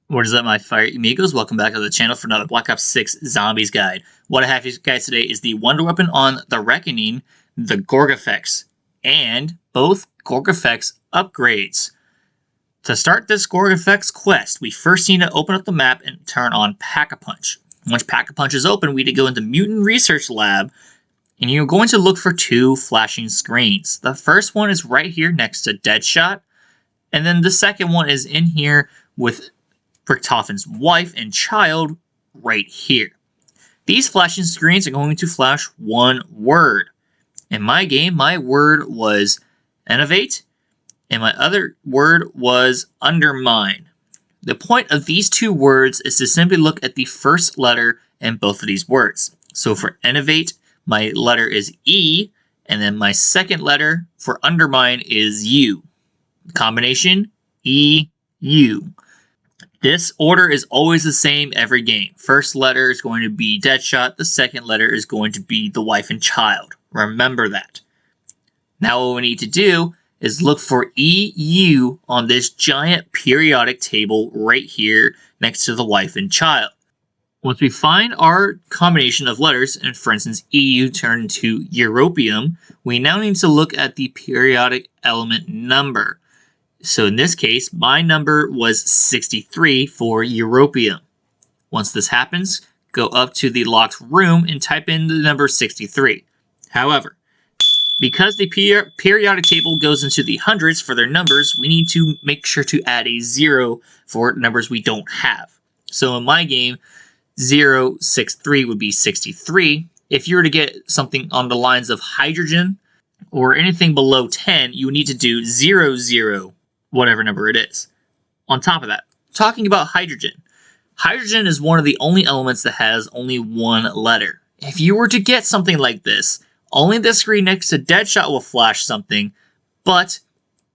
What is up, my fire amigos? Welcome back to the channel for another Black Ops 6 Zombies guide. What I have for you guys today is the wonder weapon on the Reckoning, the Gorgofex, and both Gorgofex upgrades. To start this Gorgofex quest, we first need to open up the map and turn on Pack-a-Punch. Once Pack-a-Punch is open, we need to go into Mutant Research Lab, and you're going to look for two flashing screens. The first one is right here next to Deadshot, and then the second one is in here with Brichtofen's wife and child right here. These flashing screens are going to flash one word. In my game, my word was innovate, and my other word was undermine. The point of these two words is to simply look at the first letter in both of these words. So for innovate, my letter is E, and then my second letter for undermine is U. Combination, E, U. This order is always the same every game. First letter is going to be Deadshot. The second letter is going to be the wife and child. Remember that. Now what we need to do is look for EU on this giant periodic table right here next to the wife and child. Once we find our combination of letters, and for instance EU turned into Europium, we now need to look at the periodic element number. So in this case, my number was 63 for Europium. Once this happens, go up to the locked room and type in the number 63. However, because the periodic table goes into the hundreds for their numbers, we need to make sure to add a 0 for numbers we don't have. So in my game, 063 would be 63. If you were to get something on the lines of hydrogen or anything below 10, you would need to do 00. Whatever number it is. On top of that, talking about hydrogen. Hydrogen is one of the only elements that has only one letter. If you were to get something like this, only the screen next to Deadshot will flash something, but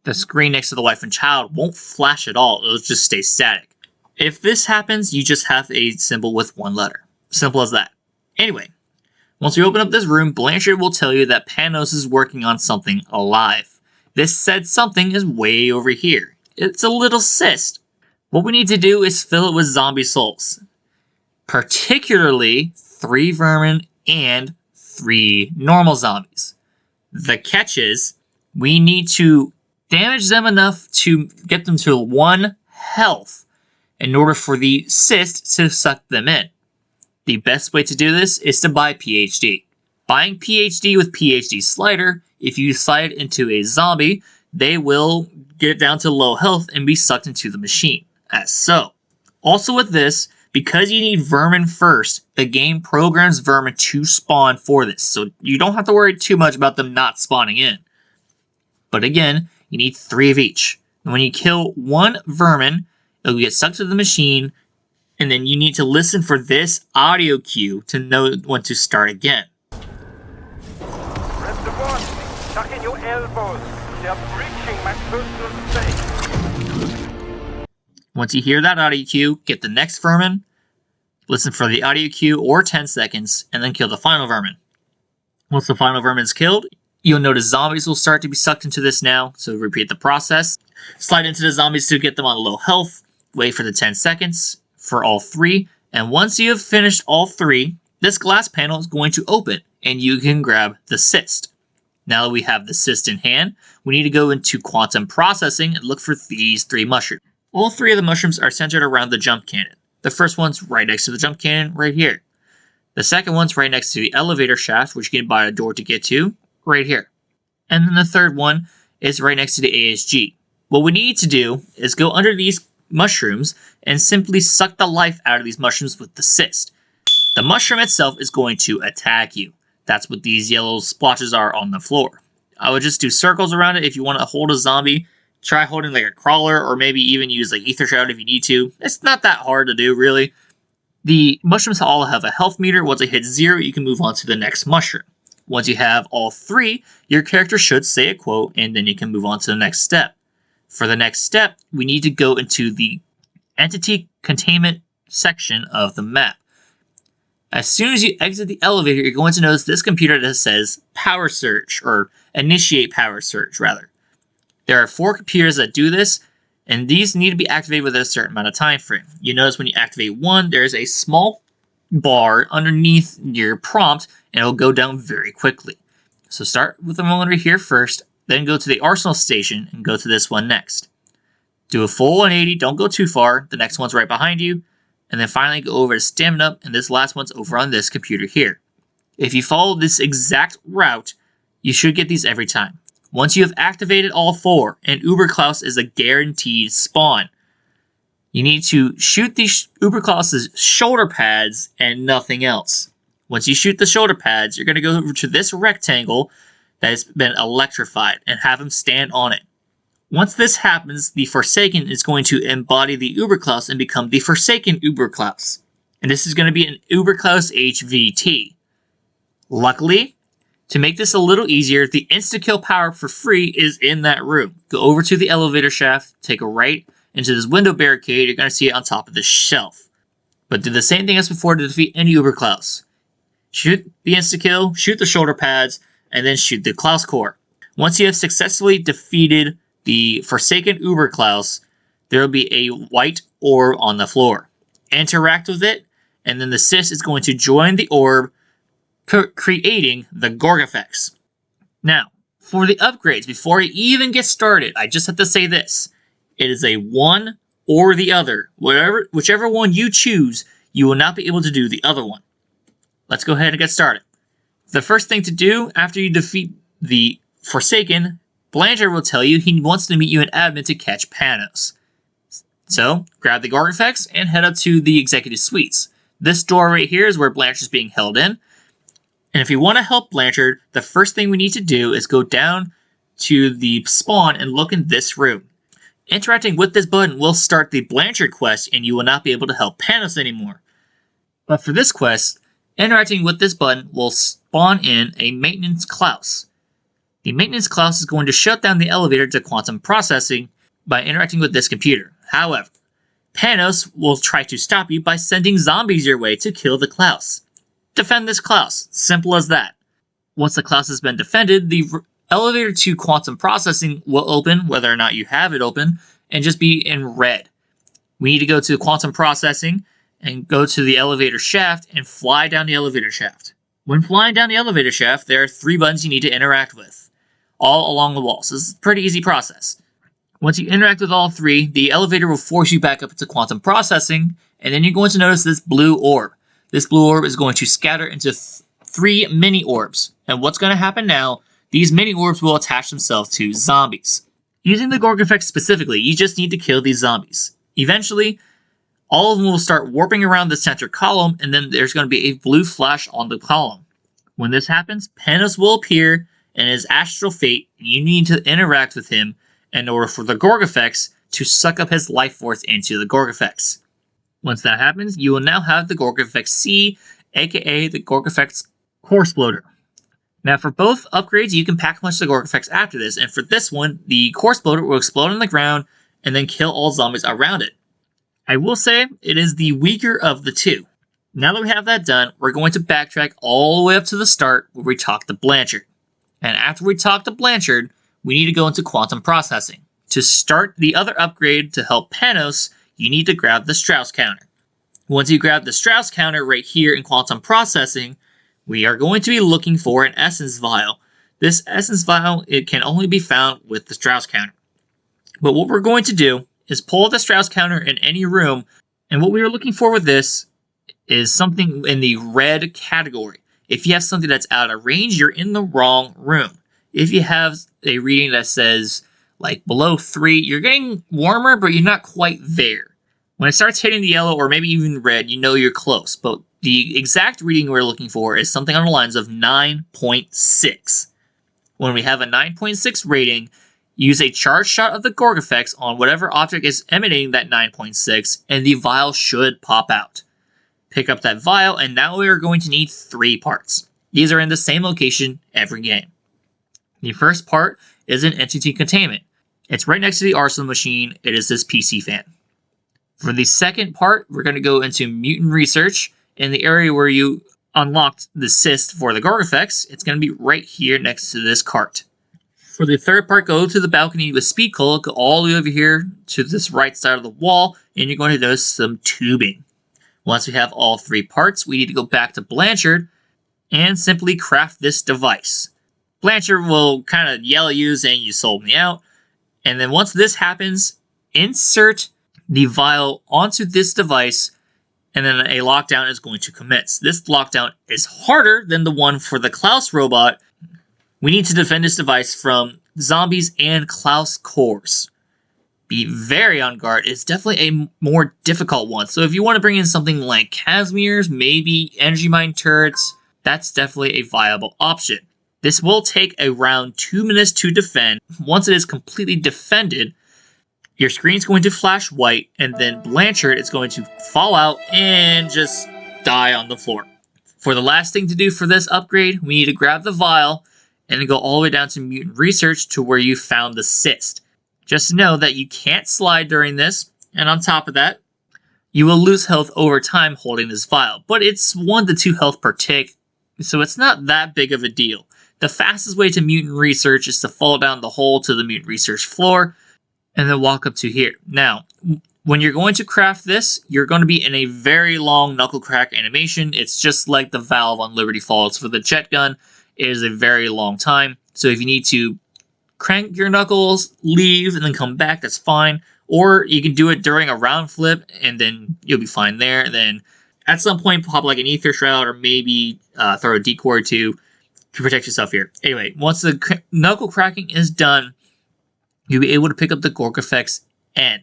the screen next to the wife and child won't flash at all. It'll just stay static. If this happens, you just have a symbol with one letter. Simple as that. Anyway, once we open up this room, Blanchard will tell you that Panos is working on something alive. This said something is way over here. It's a little cyst. What we need to do is fill it with zombie souls. Particularly 3 vermin and 3 normal zombies. The catch is, we need to damage them enough to get them to 1 health in order for the cyst to suck them in. The best way to do this is to buy PhD. Buying PhD with PhD Slider, if you slide into a zombie, they will get down to low health and be sucked into the machine, as so. Also with this, because you need vermin first, the game programs vermin to spawn for this, so you don't have to worry too much about them not spawning in. But again, you need 3 of each. And when you kill 1 vermin, it'll get sucked to the machine, and then you need to listen for this audio cue to know when to start again. Tuck in your elbows. They're breaching my personal space. Once you hear that audio cue, get the next vermin, listen for the audio cue or 10 seconds, and then kill the final vermin. Once the final vermin is killed, you'll notice zombies will start to be sucked into this now, so repeat the process. Slide into the zombies to get them on low health, wait for the 10 seconds for all 3, and once you have finished all 3, this glass panel is going to open, and you can grab the cyst. Now that we have the cyst in hand, we need to go into quantum processing and look for these 3 mushrooms. All 3 of the mushrooms are centered around the jump cannon. The first one's right next to the jump cannon, right here. The second one's right next to the elevator shaft, which you can buy a door to get to, right here. And then the third one is right next to the ASG. What we need to do is go under these mushrooms and simply suck the life out of these mushrooms with the cyst. The mushroom itself is going to attack you. That's what these yellow splotches are on the floor. I would just do circles around it if you want to hold a zombie. Try holding like a crawler, or maybe even use like ether shroud if you need to. It's not that hard to do, really. The mushrooms all have a health meter. Once it hits 0, you can move on to the next mushroom. Once you have all 3, your character should say a quote, and then you can move on to the next step. For the next step, we need to go into the entity containment section of the map. As soon as you exit the elevator, you're going to notice this computer that says power surge, or initiate power surge, rather. There are 4 computers that do this, And these need to be activated within a certain amount of time frame. You notice when you activate one, there's a small bar underneath your prompt, and it'll go down very quickly. So start with the one over here first, then go to the arsenal station and go to this one next. Do a full 180, don't go too far. The next one's right behind you. And then finally go over to stamina, and this last one's over on this computer here. If you follow this exact route, you should get these every time. Once you have activated all 4, and Uberklaus is a guaranteed spawn, you need to shoot these Uberklaus's shoulder pads and nothing else. Once you shoot the shoulder pads, you're going to go over to this rectangle that has been electrified and have him stand on it. Once this happens, the Forsaken is going to embody the Uberklaus and become the Forsaken Uberklaus. And this is going to be an Uberklaus HVT. Luckily, to make this a little easier, the insta-kill power for free is in that room. Go over to the elevator shaft, take a right into this window barricade, you're going to see it on top of this shelf. But do the same thing as before to defeat any Uberklaus. Shoot the insta-kill, shoot the shoulder pads, and then shoot the Klaus core. Once you have successfully defeated the Forsaken Uberklaus, there will be a white orb on the floor. Interact with it, and then the Sis is going to join the orb, creating the Gorgofex. Now, for the upgrades, before I even get started, I just have to say this. It is a one or the other. Whichever one you choose, you will not be able to do the other one. Let's go ahead and get started. The first thing to do after you defeat the Forsaken, Blanchard will tell you he wants to meet you in admin to catch Panos. So, grab the Gorgofex and head up to the executive suites. This door right here is where Blanchard is being held in. And if you want to help Blanchard, the first thing we need to do is go down to the spawn and look in this room. Interacting with this button will start the Blanchard quest, and you will not be able to help Panos anymore. But for this quest, interacting with this button will spawn in a Maintenance Klaus. The Maintenance Klaus is going to shut down the elevator to quantum processing by interacting with this computer. However, Panos will try to stop you by sending zombies your way to kill the Klaus. Defend this Klaus. Simple as that. Once the Klaus has been defended, the elevator to quantum processing will open, whether or not you have it open, and just be in red. We need to go to quantum processing and go to the elevator shaft and fly down the elevator shaft. When flying down the elevator shaft, there are 3 buttons you need to interact with, all along the walls. So this is a pretty easy process. Once you interact with all 3, the elevator will force you back up into quantum processing, and then you're going to notice this blue orb. This blue orb is going to scatter into 3 mini orbs. And what's going to happen now, these mini orbs will attach themselves to zombies. Using the Gorgofex specifically, you just need to kill these zombies. Eventually, all of them will start warping around the center column, and then there's going to be a blue flash on the column. When this happens, Panos will appear in his astral fate, and you need to interact with him in order for the Gorgofex to suck up his life force into the Gorgofex. Once that happens, you will now have the Gorgofex C, aka the Gorgofex Core Exploder. Now for both upgrades, you can pack punch the Gorgofex after this, and for this one, the Core Exploder will explode on the ground and then kill all zombies around it. I will say, it is the weaker of the 2. Now that we have that done, we're going to backtrack all the way up to the start where we talk to Blanchard. And after we talk to Blanchard, we need to go into quantum processing. To start the other upgrade to help Panos, you need to grab the Strauss counter. Once you grab the Strauss counter right here in quantum processing, we are going to be looking for an essence vial. This essence vial, it can only be found with the Strauss counter. But what we're going to do is pull the Strauss counter in any room, and what we are looking for with this is something in the red category. If you have something that's out of range, you're in the wrong room. If you have a reading that says like below 3, you're getting warmer, but you're not quite there. When it starts hitting the yellow or maybe even red, you know you're close. But the exact reading we're looking for is something on the lines of 9.6. When we have a 9.6 rating, use a charge shot of the Gorgofex on whatever object is emanating that 9.6, and the vial should pop out. Pick up that vial, and now we are going to need 3 parts. These are in the same location every game. The first part is an entity containment. It's right next to the arsenal machine. It is this PC fan. For the second part, we're going to go into mutant research in the area where you unlocked the cyst for the Gorgofex. It's going to be right here next to this cart. For the third part, go to the balcony with speed cola, go all the way over here to this right side of the wall, and you're going to notice some tubing. Once we have all 3 parts, we need to go back to Blanchard and simply craft this device. Blanchard will kind of yell at you saying you sold me out. And then once this happens, insert the vial onto this device, and then a lockdown is going to commence. This lockdown is harder than the one for the Klaus robot. We need to defend this device from zombies and Klaus cores. Be very on guard. It's definitely a more difficult one. So if you want to bring in something like Casimir's, maybe energy mine turrets, that's definitely a viable option. This will take around 2 minutes to defend. Once it is completely defended, your screen's going to flash white, and then Blanchard is going to fall out and just die on the floor. For the last thing to do for this upgrade, we need to grab the vial and go all the way down to Mutant Research to where you found the cyst. Just know that you can't slide during this, and on top of that, you will lose health over time holding this vial, but it's 1 to 2 health per tick, so it's not that big of a deal. The fastest way to Mutant Research is to fall down the hole to the Mutant Research floor, and then walk up to here. Now, when you're going to craft this, you're going to be in a very long knuckle crack animation. It's just like the valve on Liberty Falls for the jet gun. It is a very long time, so if you need to crank your knuckles, leave, and then come back, that's fine. Or you can do it during a round flip, and then you'll be fine there. And then at some point, pop like an ether shroud, or maybe throw a decoy or 2 to protect yourself here. Anyway, once the knuckle cracking is done, you'll be able to pick up the Gorgofex N.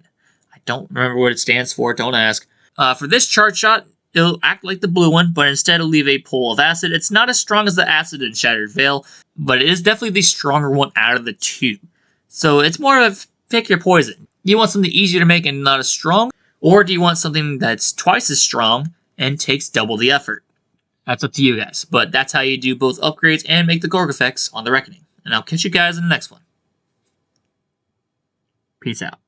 I don't remember what it stands for, don't ask. For this charge shot, it'll act like the blue one, but instead it'll leave a pool of acid. It's not as strong as the acid in Shattered Veil, but it is definitely the stronger one out of the 2. So it's more of pick your poison. Do you want something easier to make and not as strong? Or do you want something that's twice as strong and takes double the effort? That's up to you guys, but that's how you do both upgrades and make the Gorgofex on the Reckoning. And I'll catch you guys in the next one. Peace out.